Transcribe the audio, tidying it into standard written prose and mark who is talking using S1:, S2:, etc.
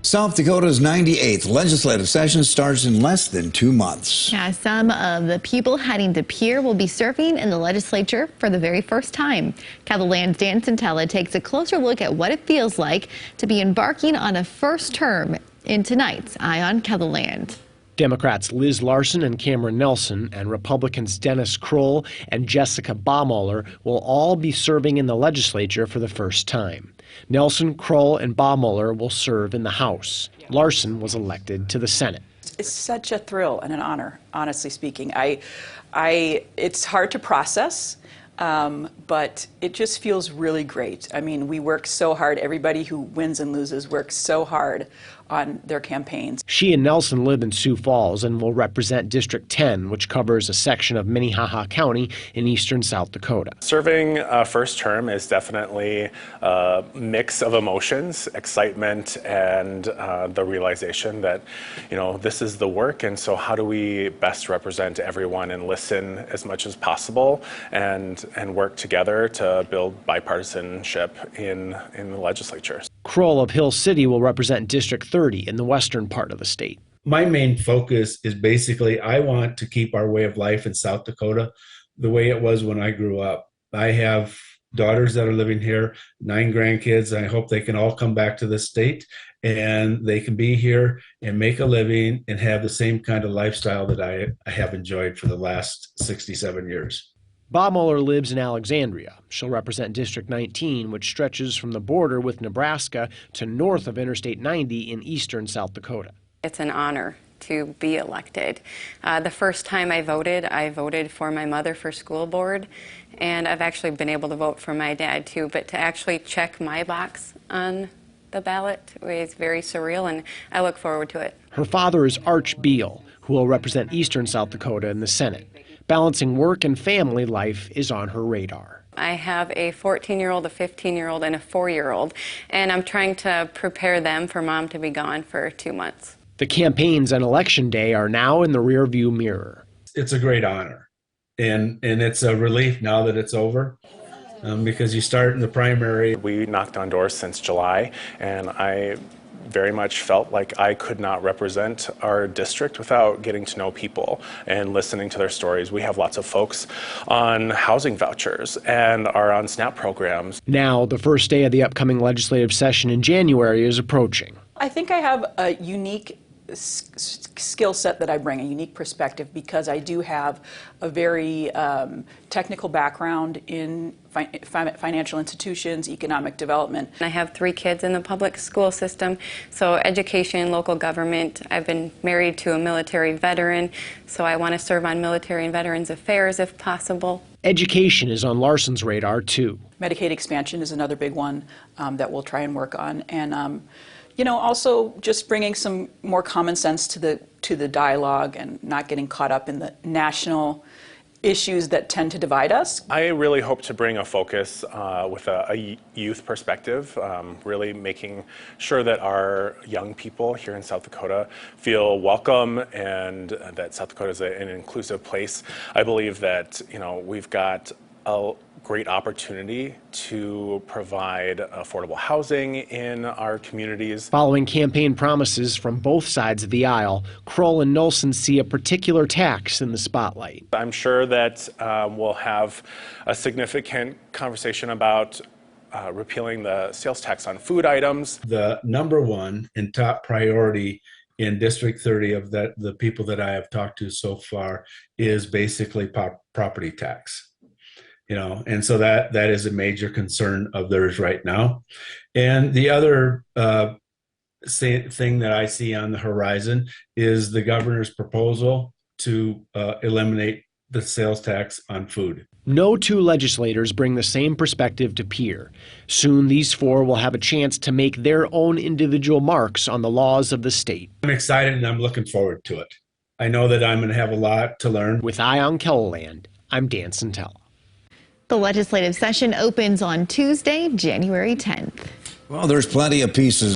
S1: South Dakota's 98th legislative session starts in less than 2 months.
S2: Yeah, some of the people heading to Pierre will be serving in the legislature for the very first time. KELOLAND's Dan Santella takes a closer look at what it feels like to be embarking on a first term in tonight's Eye on KELOLAND.
S3: Democrats Liz Larson and Cameron Nelson and Republicans Dennis Kroll and Jessica Baumüller will all be serving in the legislature for the first time. Nelson, Kroll, and Baumüller will serve in the House. Larson was elected to the Senate.
S4: It's such a thrill and an honor, honestly speaking. It's hard to process, but it just feels really great. I mean, we work so hard. Everybody who wins and loses works so hard on their campaigns.
S3: She and Nelson live in Sioux Falls and will represent District 10, which covers a section of Minnehaha County in eastern South Dakota.
S5: Serving a first term is definitely a mix of emotions, excitement, and the realization that, this is the work, and so how do we best represent everyone and listen as much as possible and work together to build bipartisanship in the legislature.
S3: Kroll of Hill City will represent District 30 in the western part of the state.
S6: My main focus is basically I want to keep our way of life in South Dakota the way it was when I grew up. I have daughters that are living here, 9 grandkids. I hope they can all come back to the state and they can be here and make a living and have the same kind of lifestyle that I have enjoyed for the last 67 years.
S3: Baumüller lives in Alexandria. She'll represent District 19, which stretches from the border with Nebraska to north of Interstate 90 in eastern South Dakota.
S7: It's an honor to be elected. The first time I voted for my mother for school board, and I've actually been able to vote for my dad too, but to actually check my box on the ballot is very surreal, and I look forward to it.
S3: Her father is Arch Beal, who will represent eastern South Dakota in the Senate. Balancing work and family life is on her radar.
S7: I have a 14-year-old, a 15-year-old, and a 4-year-old, and I'm trying to prepare them for mom to be gone for 2 months.
S3: The campaigns on Election Day are now in the rearview mirror.
S6: It's a great honor, and it's a relief now that it's over. Because you start in the primary.
S5: We knocked on doors since July, and I very much felt like I could not represent our district without getting to know people and listening to their stories. We have lots of folks on housing vouchers and are on SNAP programs.
S3: Now, the first day of the upcoming legislative session in January is approaching.
S4: I think I have a unique skill set that I bring, a unique perspective, because I do have a very technical background in financial institutions, economic development.
S7: I have 3 kids in the public school system, so education, local government. I've been married to a military veteran, so I want to serve on military and veterans affairs if possible.
S3: Education is on Larson's radar too.
S4: Medicaid expansion is another big one that we'll try and work on, and also just bringing some more common sense to the dialogue and not getting caught up in the national issues that tend to divide us.
S5: I really hope to bring a focus with a youth perspective, really making sure that our young people here in South Dakota feel welcome and that South Dakota is an inclusive place. I believe that we've got a great opportunity to provide affordable housing in our communities.
S3: Following campaign promises from both sides of the aisle, Kroll and Nelson see a particular tax in the spotlight.
S5: I'm sure that we'll have a significant conversation about repealing the sales tax on food items.
S6: The number one and top priority in District 30 of the people that I have talked to so far is basically property tax. And so that is a major concern of theirs right now. And the other thing that I see on the horizon is the governor's proposal to eliminate the sales tax on food.
S3: No 2 legislators bring the same perspective to Pierre. Soon these 4 will have a chance to make their own individual marks on the laws of the state.
S6: I'm excited and I'm looking forward to it. I know that I'm going to have a lot to learn.
S3: With Eye on KELOLAND, I'm Dan Santella.
S2: The legislative session opens on Tuesday, January 10th.
S1: Well, there's plenty of pieces